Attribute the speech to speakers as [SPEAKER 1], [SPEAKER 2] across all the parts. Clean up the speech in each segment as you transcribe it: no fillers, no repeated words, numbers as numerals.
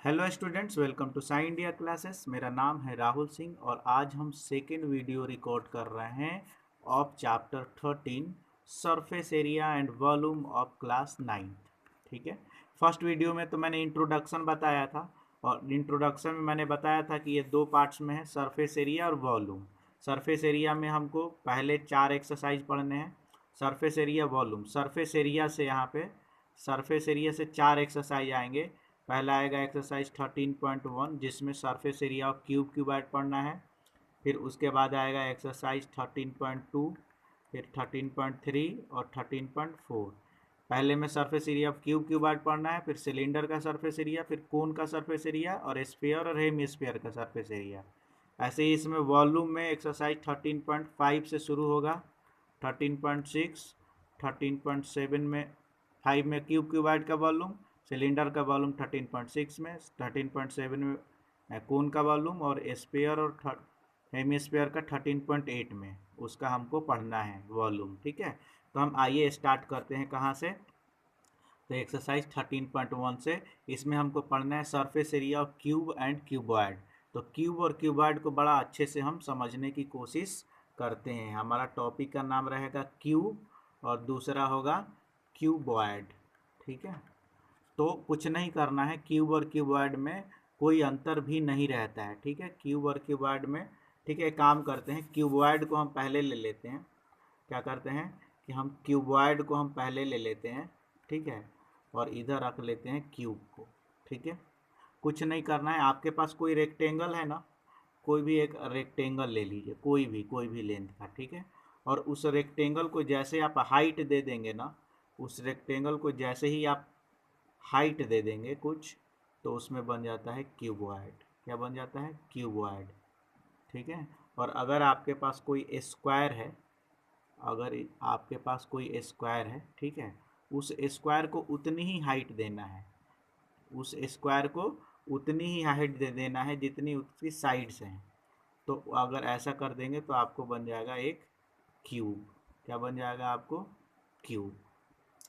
[SPEAKER 1] Hello students, welcome to Sai India classes. मेरा नाम है राहुल सिंह और आज हम सेकेंड वीडियो रिकॉर्ड कर रहे हैं of chapter 13 surface area and volume of class 9th। ठीक है। फर्स्ट वीडियो में तो मैंने इंट्रोडक्शन बताया था और इंट्रोडक्शन में मैंने बताया था कि ये दो पार्ट्स में है, सरफेस एरिया और वॉल्यूम। सरफेस एरिया में हमको पहले 4 एक्सरसाइज पढ़ने हैं। Surface area volume, surface area से यहाँ पे सरफेस एरिया से 4 एक्सरसाइज आएंगे। पहला आएगा एक्सरसाइज 13.1 जिसमें सरफेस एरिया ऑफ क्यूबाइड पढ़ना है। फिर उसके बाद आएगा एक्सरसाइज 13.2, फिर 13.3 और 13.4। पहले में सरफेस एरिया ऑफ क्यूबाइड पढ़ना है, फिर सिलेंडर का सरफेस एरिया, फिर कोन का सरफेस एरिया और स्फीयर और हेमिस्फीयर का सरफेस एरिया। ऐसे ही इसमें वॉल्यूम में एक्सरसाइज 13.5 से शुरू होगा, 13.6, 13.7 में 5 में क्यूबाइड का वॉल्यूम, सिलेंडर का वॉल्यूम 13.6 में, 13.7 में कोन का वॉल्यूम और स्फीयर और हेमिस्फीयर का 13.8 में उसका हमको पढ़ना है वॉल्यूम। ठीक है, तो हम आइए स्टार्ट करते हैं कहाँ से। तो एक्सरसाइज 13.1 से इसमें हमको पढ़ना है surface area of cube and cuboid. तो क्यूब और क्यूबॉइड को बड़ा अच्छे से हम समझने की कोशिश करते हैं। हमारा टॉपिक का नाम रहेगा क्यूब और दूसरा होगा क्यूबॉइड। ठीक है, तो कुछ नहीं करना है, क्यूब और क्यूबॉइड में कोई अंतर भी नहीं रहता है। ठीक है, क्यूब और क्यूबॉइड में। ठीक है, काम करते हैं, क्यूबॉइड को हम पहले ले लेते हैं। क्या करते हैं कि हम क्यूबॉइड को हम पहले ले लेते हैं। ठीक है, और इधर रख लेते हैं क्यूब को। ठीक है, कुछ नहीं करना है। आपके पास कोई रेक्टेंगल है ना, कोई भी एक रेक्टेंगल ले लीजिए, कोई भी लेंथ का। ठीक है, और उस रेक्टेंगल को जैसे आप हाइट दे देंगे ना, उस रेक्टेंगल को जैसे ही आप हाइट दे देंगे कुछ, तो उसमें बन जाता है क्यूबॉइड। क्या बन जाता है? क्यूबॉइड। ठीक है, और अगर आपके पास कोई स्क्वायर है, अगर आपके पास कोई स्क्वायर है, ठीक है, उस स्क्वायर को उतनी ही हाइट देना है, उस स्क्वायर को उतनी ही हाइट दे देना है जितनी उसकी साइड्स हैं। तो अगर ऐसा कर देंगे तो आपको बन जाएगा एक क्यूब। क्या बन जाएगा आपको? क्यूब।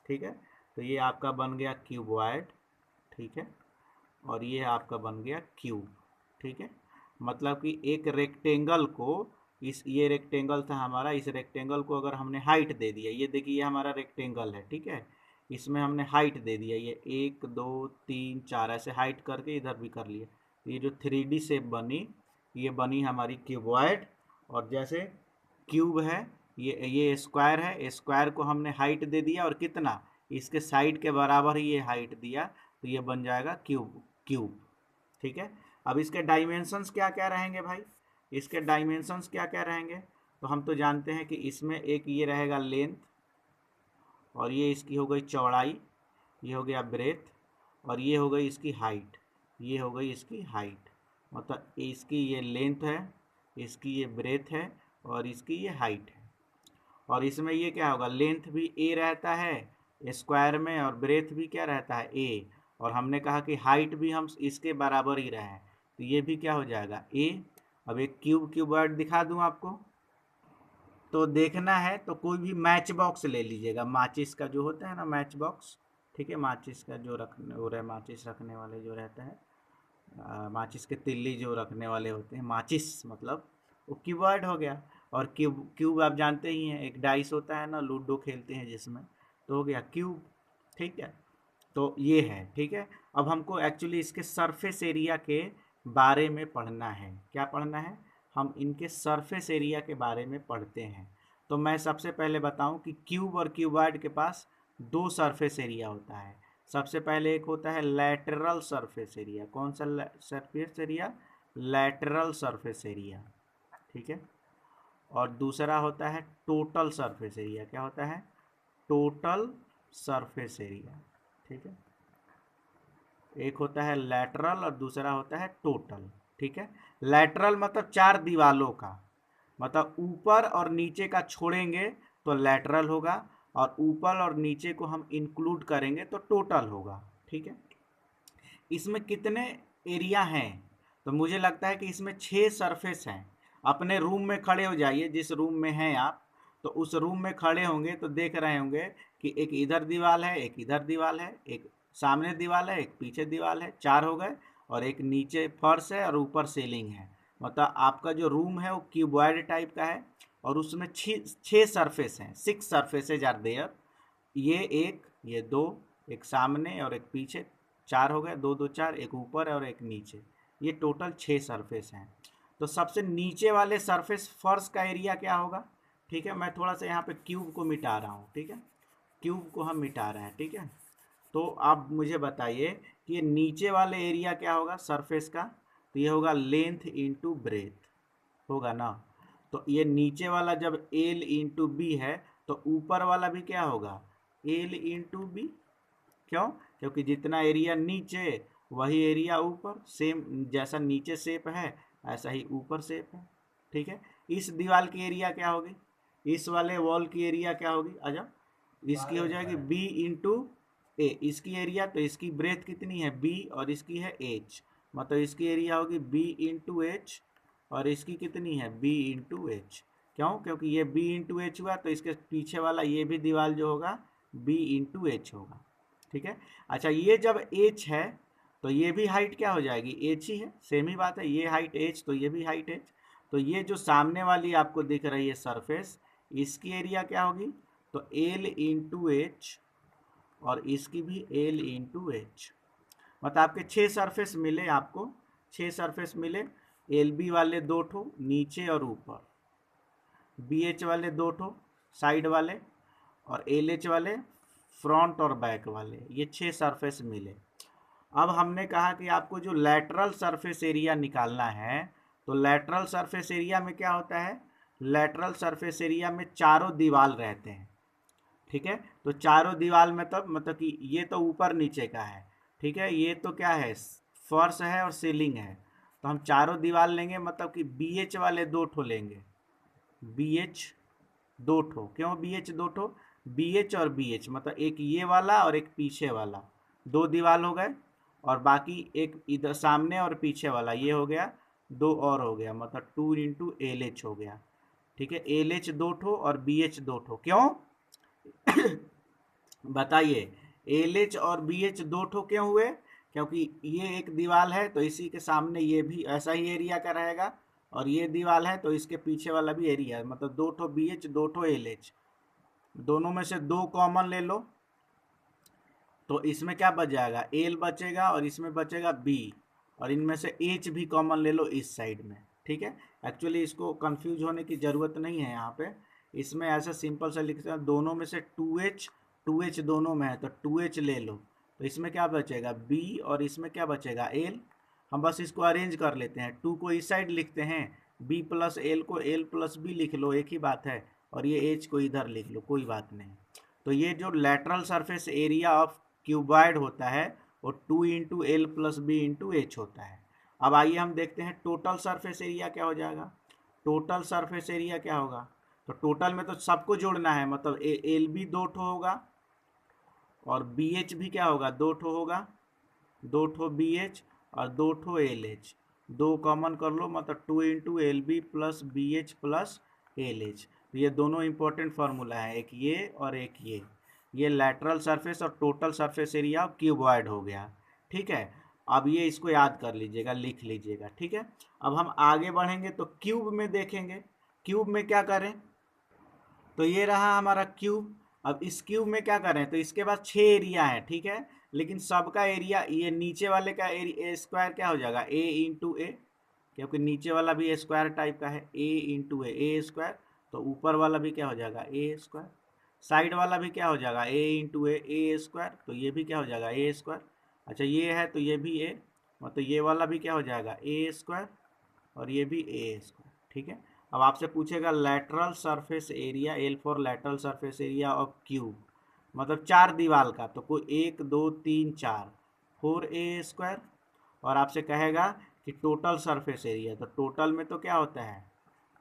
[SPEAKER 1] ठीक है, तो ये आपका बन गया क्यूबॉइड। ठीक है, और ये आपका बन गया क्यूब। ठीक है, मतलब कि एक रेक्टेंगल को, इस ये रेक्टेंगल था हमारा, इस रेक्टेंगल को अगर हमने हाइट दे दिया, ये देखिए ये हमारा रेक्टेंगल है। ठीक है, इसमें हमने हाइट दे दिया, ये 1 2 3 4 ऐसे हाइट करके इधर भी कर लिया। ये जो 3D शेप बनी, ये बनी हमारी क्यूबॉइड। और जैसे क्यूब है, ये स्क्वायर है, स्क्वायर को हमने हाइट दे दिया और कितना, इसके साइड के बराबर ही ये हाइट दिया, तो ये बन जाएगा क्यूब। ठीक है, अब इसके डायमेंशंस क्या क्या रहेंगे भाई? इसके डायमेंशंस क्या क्या रहेंगे? तो हम तो जानते हैं कि इसमें एक ये रहेगा लेंथ, और ये इसकी हो गई चौड़ाई, ये हो गया ब्रेथ, और ये हो गई इसकी हाइट, ये हो गई इसकी हाइट। मतलब इसकी ये लेंथ है, इसकी ये ब्रेथ है और इसकी ये हाइट है। और इसमें ये क्या होगा, लेंथ भी ए रहता है स्क्वायर में और ब्रेथ भी क्या रहता है? ए। और हमने कहा कि हाइट भी हम इसके बराबर ही रहे, तो ये भी क्या हो जाएगा? ए। अब एक क्यूबॉइड दिखा दूं आपको, तो देखना है तो कोई भी मैच बॉक्स ले लीजिएगा, माचिस का जो होता है ना मैच बॉक्स। ठीक है, माचिस का जो रखने हो रहा है, माचिस रखने वाले जो रहता है, माचिस के तिल्ली जो रखने वाले होते हैं, माचिस मतलब वो क्यूबॉइड हो गया। और क्यूब क्यूब आप जानते ही हैं, एक डाइस होता है ना, लूडो खेलते हैं जिसमें, तो हो गया क्यूब। ठीक है, तो ये है। ठीक है, अब हमको एक्चुअली इसके सरफेस एरिया के बारे में पढ़ना है। क्या पढ़ना है? हम इनके सरफेस एरिया के बारे में पढ़ते हैं। तो मैं सबसे पहले बताऊं कि क्यूब और क्यूबॉइड के पास दो सरफेस एरिया होता है। सबसे पहले एक होता है लैटरल सरफेस एरिया। कौन सा surface area? Lateral surface area. ठीक है, और दूसरा होता है टोटल सरफेस एरिया। क्या होता है? Total surface area. ठीक है, एक होता है लैटरल और दूसरा होता है टोटल। ठीक है, लैटरल मतलब चार दीवालों का, मतलब ऊपर और नीचे का छोड़ेंगे तो लैटरल होगा, और ऊपर और नीचे को हम इंक्लूड करेंगे तो टोटल होगा। ठीक है, इसमें कितने एरिया हैं? तो मुझे लगता है कि इसमें 6 सरफेस हैं। अपने रूम में खड़े हो जाइए, जिस रूम में हैं आप, तो उस रूम में खड़े होंगे तो देख रहे होंगे कि एक इधर दीवार है, एक इधर दीवार है, एक सामने दीवार है, एक पीछे दीवार है, 4 हो गए। और एक नीचे फर्श है और ऊपर सीलिंग है। मतलब आपका जो रूम है वो क्यूबॉइड टाइप का है और उसमें छः सरफेस हैं, 6 सरफेसेज आर देयर। ये एक, ये दो, एक सामने और एक पीछे, 4 हो गए, 2 2 4, एक ऊपर और एक नीचे, ये टोटल 6 सरफेस हैं। तो सबसे नीचे वाले सरफेस फर्श का एरिया क्या होगा? ठीक है, मैं थोड़ा सा यहाँ पे क्यूब को मिटा रहा हूँ। ठीक है, क्यूब को हम मिटा रहे हैं। ठीक है, तो आप मुझे बताइए कि ये नीचे वाले एरिया क्या होगा सरफेस का? तो ये होगा लेंथ इंटू ब्रेथ, होगा ना। तो ये नीचे वाला जब एल इंटू बी है तो ऊपर वाला भी क्या होगा? L into B. क्यों? क्योंकि जितना एरिया नीचे वही एरिया ऊपर, सेम जैसा नीचे शेप है ऐसा ही ऊपर शेप है। ठीक है, इस दीवार की एरिया क्या होगी? इस वाले वॉल की एरिया क्या होगी? अच्छा, इसकी हो जाएगी बी इंटू ए, इसकी एरिया, तो इसकी ब्रेथ कितनी है? बी, और इसकी है एच, मतलब इसकी एरिया होगी बी इंटू एच, और इसकी कितनी है? B into H. क्यों? क्योंकि ये बी इंटू एच हुआ तो इसके पीछे वाला ये भी दीवार जो होगा बी इंटू एच होगा। ठीक है, अच्छा ये जब एच है तो ये भी हाइट क्या हो जाएगी? एच ही है, सेम ही बात है, ये हाइट एच तो ये भी हाइट एच। तो ये जो सामने वाली आपको दिख रही है सरफेस, इसकी एरिया क्या होगी? तो एल इंटू एच, और इसकी भी एल इंटू एच। मतलब आपके 6 सरफेस मिले, आपको 6 सरफेस मिले। एल बी वाले 2 ठो नीचे और ऊपर, बी एच वाले 2 ठो साइड वाले, और एल एच वाले फ्रंट और बैक वाले, ये 6 सरफेस मिले। अब हमने कहा कि आपको जो लैटरल सरफेस एरिया निकालना है, तो लैटरल सरफेस एरिया में क्या होता है? लैटरल सरफेस एरिया में चारों दीवार रहते हैं। ठीक है, तो चारों दीवार में तब मतलब कि ये तो ऊपर नीचे का है। ठीक है, ये तो क्या है? फर्श है और सीलिंग है। तो हम चारों दीवार लेंगे, मतलब कि बी एच वाले 2 ठो लेंगे, बी एच 2 ठो। क्यों बी एच 2 ठो? बी एच और बी एच मतलब एक ये वाला और एक पीछे वाला, 2 दीवार हो गए, और बाकी एक इधर सामने और पीछे वाला ये हो गया, 2 और हो गया, मतलब 2 इंटू एल एच हो गया। ठीक है, एल एच 2 ठो और बी एच 2 ठो। क्यों? बताइए, एल एच और बी एच 2 ठो क्यों हुए? क्योंकि ये एक दीवार है तो इसी के सामने ये भी ऐसा ही एरिया का रहेगा, और ये दीवार है तो इसके पीछे वाला भी एरिया, मतलब 2 ठो बी एच 2 ठो एल एच, दोनों में से 2 कॉमन ले लो, तो इसमें क्या बच जाएगा? एल बचेगा और इसमें बचेगा बी, और इनमें से एच भी कॉमन ले लो इस साइड में। ठीक है, एक्चुअली इसको कंफ्यूज होने की ज़रूरत नहीं है यहाँ पे, इसमें ऐसा सिंपल सा लिखते हैं, दोनों में से 2h दोनों में है तो 2h ले लो, तो इसमें क्या बचेगा? बी, और इसमें क्या बचेगा? एल। हम बस इसको अरेंज कर लेते हैं, 2 को इस साइड लिखते हैं, बी प्लस एल को एल प्लस बी लिख लो, एक ही बात है, और ये एच को इधर लिख लो, कोई बात नहीं। तो ये जो lateral surface area of cuboid होता है वो 2 into L plus B into H होता है। अब आइए हम देखते हैं टोटल सरफेस एरिया क्या हो जाएगा। टोटल सरफेस एरिया क्या होगा? तो टोटल में तो सबको जोड़ना है, मतलब एल बी 2 ठो होगा, और बी एच भी क्या होगा? 2 ठो होगा, 2 ठो बी एच और 2 ठो एल एच, 2 कॉमन कर लो, मतलब 2 into L B plus B H plus L H. तो ये दोनों इंपॉर्टेंट फार्मूला है, एक ये और एक ये लैटरल सरफेस और टोटल सरफेस एरिया क्यूबॉइड हो गया। ठीक है, अब ये इसको याद कर लीजिएगा, लिख लीजिएगा। ठीक है, अब हम आगे बढ़ेंगे तो क्यूब में देखेंगे, क्यूब में क्या करें। तो ये रहा हमारा क्यूब। अब इस क्यूब में क्या करें, तो इसके पास 6 एरिया है। ठीक है, लेकिन सबका एरिया, ये नीचे वाले का एरिया स्क्वायर क्या हो जाएगा? ए इंटू ए, क्योंकि नीचे वाला भी स्क्वायर टाइप का है, ए इंटू ए स्क्वायर, तो ऊपर वाला भी क्या हो जाएगा? ए स्क्वायर। साइड वाला भी क्या हो जाएगा? ए इंटू ए स्क्वायर, तो ये भी क्या हो जाएगा? ए स्क्वायर। अच्छा ये है तो ये भी ए, मतलब ये वाला भी क्या हो जाएगा? ए स्क्वायर, और ये भी ए स्क्वायर। ठीक है, अब आपसे पूछेगा lateral surface area, L for lateral surface area of cube, मतलब 4 दीवार का, तो कोई 1 2 3 4, 4a²। और आपसे कहेगा कि टोटल सरफेस एरिया, तो टोटल में तो क्या होता है?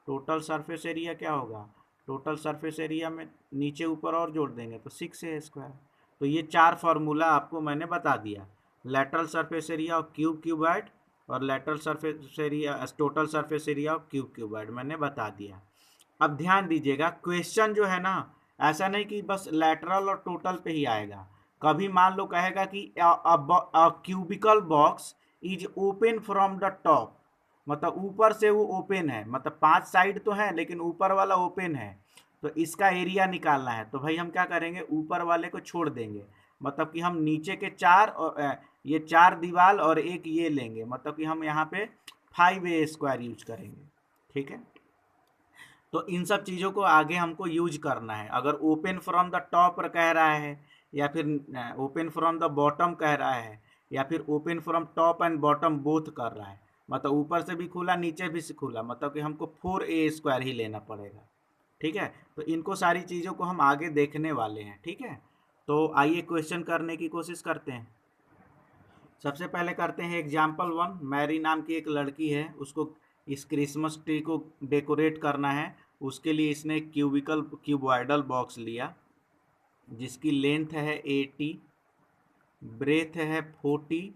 [SPEAKER 1] टोटल सरफेस एरिया क्या होगा? टोटल सरफेस एरिया में नीचे ऊपर और जोड़ देंगे तो 6a²। तो ये 4 फार्मूला आपको मैंने बता दिया, lateral surface area of cuboid और lateral surface area, total surface area of cuboid मैंने बता दिया। अब ध्यान दीजिएगा, क्वेश्चन जो है ना, ऐसा नहीं कि बस लेटरल और टोटल पे ही आएगा। कभी मान लो कहेगा कि cubical box is open from the top, मतलब ऊपर से वो ओपन है, मतलब 5 साइड तो है लेकिन ऊपर वाला ओपन है, तो इसका एरिया निकालना है। तो भाई हम क्या करेंगे, ऊपर वाले को छोड़ देंगे, मतलब कि हम नीचे के 4 और ये 4 दीवार और एक ये लेंगे, मतलब कि हम यहाँ पे 5a² यूज करेंगे। ठीक है, तो इन सब चीज़ों को आगे हमको यूज करना है। अगर ओपन फ्रॉम द टॉप कह रहा है, या फिर ओपन फ्रॉम द बॉटम कह रहा है, या फिर open from top and bottom both कर रहा है, मतलब ऊपर से भी खुला नीचे भी से खुला, मतलब कि हमको 4a² ही लेना पड़ेगा। ठीक है, तो इनको सारी चीज़ों को हम आगे देखने वाले हैं। ठीक है, तो आइए क्वेश्चन करने की कोशिश करते हैं। सबसे पहले करते हैं एग्जाम्पल 1। मैरी नाम की एक लड़की है, उसको इस क्रिसमस ट्री को डेकोरेट करना है। उसके लिए इसने क्यूबॉइडल बॉक्स लिया जिसकी लेंथ है 80, ब्रेथ है 40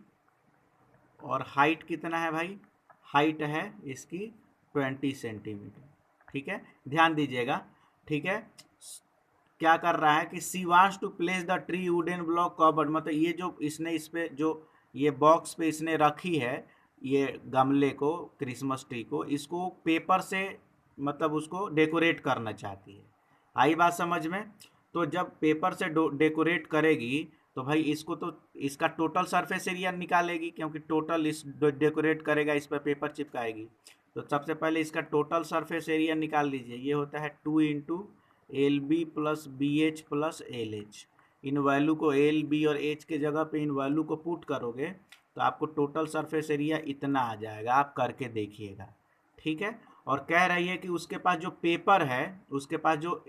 [SPEAKER 1] और हाइट कितना है भाई, हाइट है इसकी 20 सेंटीमीटर। ठीक है, ध्यान दीजिएगा। ठीक है, क्या कर रहा है कि she wants to place the three wooden block covered, मतलब ये जो इसने इस पे जो ये बॉक्स पे इसने रखी है, ये गमले को, क्रिसमस ट्री को, इसको पेपर से मतलब उसको डेकोरेट करना चाहती है। आई बात समझ में? तो जब पेपर से डेकोरेट करेगी तो भाई इसको तो इसका टोटल सरफेस एरिया निकालेगी, क्योंकि टोटल इस डेकोरेट करेगा, इस पर पेपर चिपकाएगी। तो सबसे पहले इसका टोटल सरफेस एरिया निकाल लीजिए। ये होता है 2 into L B plus B H plus L H. इन वैल्यू को एल बी और एच के जगह पे इन वैल्यू को पुट करोगे तो आपको टोटल सरफेस एरिया इतना आ जाएगा, आप करके देखिएगा। ठीक है, और कह रही है कि उसके पास जो पेपर है, उसके पास जो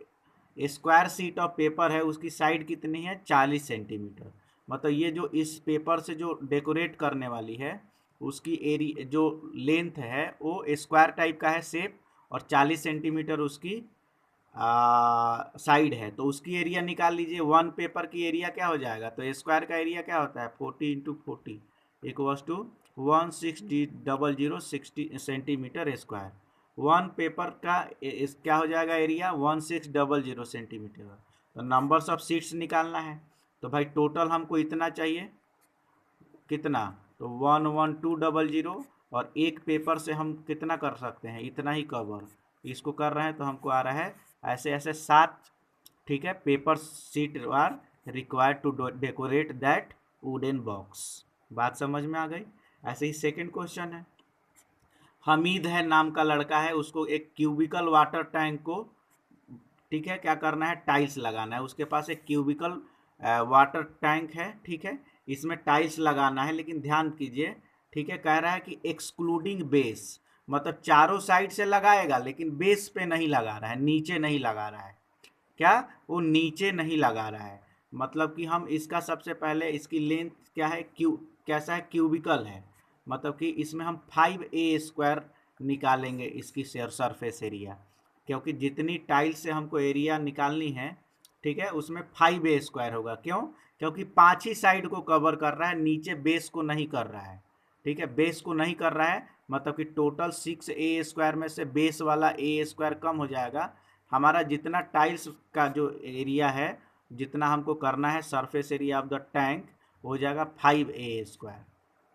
[SPEAKER 1] स्क्वायर शीट ऑफ पेपर है, उसकी साइड कितनी है, 40 सेंटीमीटर। मतलब ये जो इस पेपर से जो डेकोरेट करने वाली है उसकी एरिया जो लेंथ है वो स्क्वायर टाइप का है शेप, और 40 सेंटीमीटर उसकी साइड है। तो उसकी एरिया निकाल लीजिए। वन पेपर की एरिया क्या हो जाएगा, तो स्क्वायर का एरिया क्या होता है, 40 into 40 equals to 160060 centimetre square. One paper का क्या हो जाएगा एरिया, 1600 सेंटीमीटर। तो नंबर्स ऑफ सीट्स निकालना है। तो भाई टोटल हमको इतना चाहिए, कितना, तो 11200, और एक पेपर से हम कितना कर सकते हैं, इतना ही कवर। इसको कर रहे हैं तो हमको आ रहा है ऐसे ऐसे 7। ठीक है, paper sheet are required to decorate that wooden box. बात समझ में आ गई? ऐसे ही सेकंड क्वेश्चन है। हमीद है नाम का लड़का है, उसको एक क्यूबिकल वाटर टैंक को, ठीक है, क्या करना है, टाइल्स लगाना है। उसके पास एक क्यूबिकल वाटर टैंक है। ठीक है, इसमें टाइल्स लगाना है, लेकिन ध्यान कीजिए। ठीक है, कह रहा है कि एक्सक्लूडिंग बेस, मतलब चारों साइड से लगाएगा लेकिन बेस पे नहीं लगा रहा है, नीचे नहीं लगा रहा है। क्या, वो नीचे नहीं लगा रहा है, मतलब कि हम इसका सबसे पहले इसकी लेंथ क्या है, कैसा है, क्यूबिकल है, मतलब कि इसमें हम 5a² निकालेंगे इसकी सरफेस एरिया, क्योंकि जितनी टाइल से हमको एरिया निकालनी है, ठीक है, उसमें 5a² होगा। क्यों? क्योंकि 5 ही साइड को कवर कर रहा है, नीचे बेस को नहीं कर रहा है। ठीक है, बेस को नहीं कर रहा है, मतलब कि टोटल 6a² में से बेस वाला a² कम हो जाएगा। हमारा जितना टाइल्स का जो एरिया है, जितना हमको करना है surface area of the tank, हो जाएगा 5a²।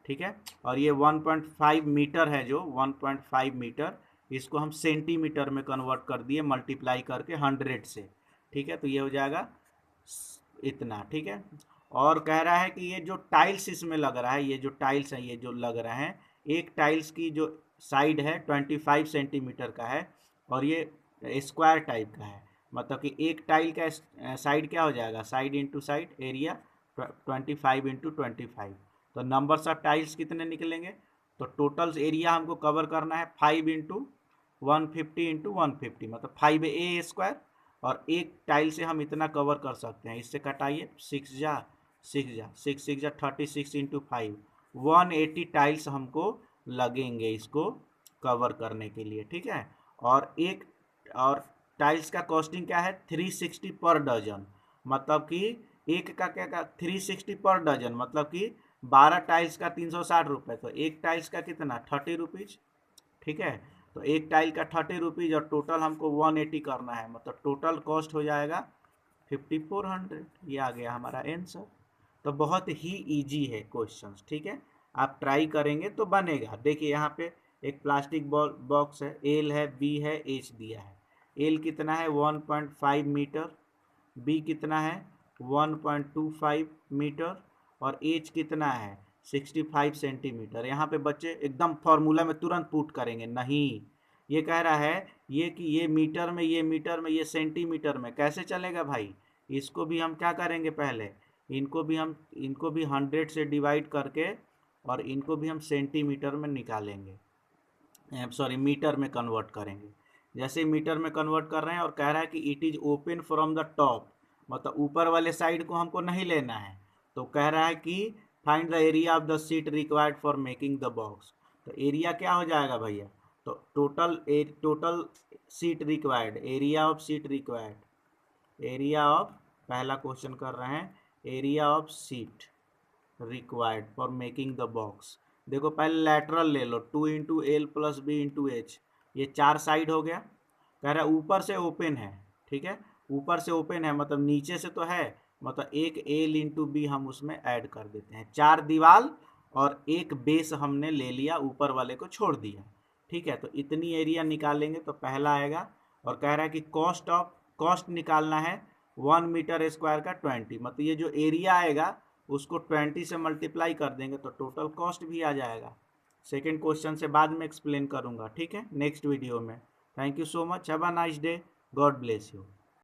[SPEAKER 1] ठीक है, और ये 1.5 मीटर है, जो 1.5 मीटर, इसको हम सेंटीमीटर में कन्वर्ट कर दिए मल्टीप्लाई करके 100 से। ठीक है, तो ये हो जाएगा इतना। ठीक है, और कह रहा है कि ये जो टाइल्स इसमें लग रहा है, ये जो टाइल्स है, ये जो लग रहे हैं, एक टाइल्स की जो साइड है 25 सेंटीमीटर का है, और ये स्क्वायर टाइप का है, मतलब कि एक टाइल का साइड क्या हो जाएगा, side into side area 25 into 25। तो नंबर्स ऑफ टाइल्स कितने निकलेंगे, तो टोटल एरिया हमको कवर करना है 5 इंटू 150 इंटू 150, मतलब 5a², और एक टाइल से हम इतना कवर कर सकते हैं। इससे कटाइए, 6 जा 36 इंटू 5, 180 टाइल्स हमको लगेंगे इसको कवर करने के लिए। ठीक है, और एक और टाइल्स का कॉस्टिंग क्या है, 360 पर डजन, मतलब कि एक का क्या 360 पर डजन, मतलब कि 12 टाइल्स का 360 रुपये, तो एक टाइल्स का कितना, 30 रुपीज़। ठीक है, तो एक टाइल का 30 रुपीज़, और टोटल हमको 180 करना है, मतलब टोटल कॉस्ट हो जाएगा 5400। ये आ गया हमारा आंसर। तो बहुत ही इजी है क्वेश्चंस। ठीक है, आप ट्राई करेंगे तो बनेगा। देखिए यहाँ पे एक प्लास्टिक बॉक्स है, एल है, बी है, एच दिया है। एल कितना है 1.5 मीटर, बी कितना है 1.25 मीटर और एच कितना है 65 सेंटीमीटर। यहाँ पे बच्चे एकदम फॉर्मूला में तुरंत पुट करेंगे, नहीं, ये कह रहा है ये कि ये मीटर में, ये मीटर में, ये सेंटीमीटर में, कैसे चलेगा भाई। इसको भी हम क्या करेंगे, पहले इनको भी 100 से डिवाइड करके और इनको भी हम सेंटीमीटर में निकालेंगे, सॉरी मीटर में कन्वर्ट करेंगे। जैसे मीटर में कन्वर्ट कर रहे हैं और कह रहा है कि it is open from the top, मतलब ऊपर वाले साइड को हमको नहीं लेना है। तो कह रहा है कि find the area of the sheet required for making the box. तो एरिया क्या हो जाएगा भैया, तो total sheet required, area of sheet required, area of, पहला क्वेश्चन कर रहे हैं, area of sheet required for making the box. देखो पहले लैटरल ले लो, 2 into L plus B into H, ये 4 साइड हो गया। कह रहा है ऊपर से ओपन है, ठीक है, ऊपर से ओपन है मतलब नीचे से तो है, मतलब एक एल इंटू बी हम उसमें ऐड कर देते हैं। 4 दीवार और एक बेस हमने ले लिया, ऊपर वाले को छोड़ दिया, ठीक है। तो इतनी एरिया निकालेंगे तो पहला आएगा। और कह रहा है कि कॉस्ट निकालना है 1 मीटर स्क्वायर का 20, मतलब ये जो एरिया आएगा उसको 20 से मल्टीप्लाई कर देंगे तो टोटल कॉस्ट भी आ जाएगा। सेकेंड क्वेश्चन से बाद में एक्सप्लेन करूंगा, ठीक है, नेक्स्ट वीडियो में। Thank you so much, have a nice day, God bless you.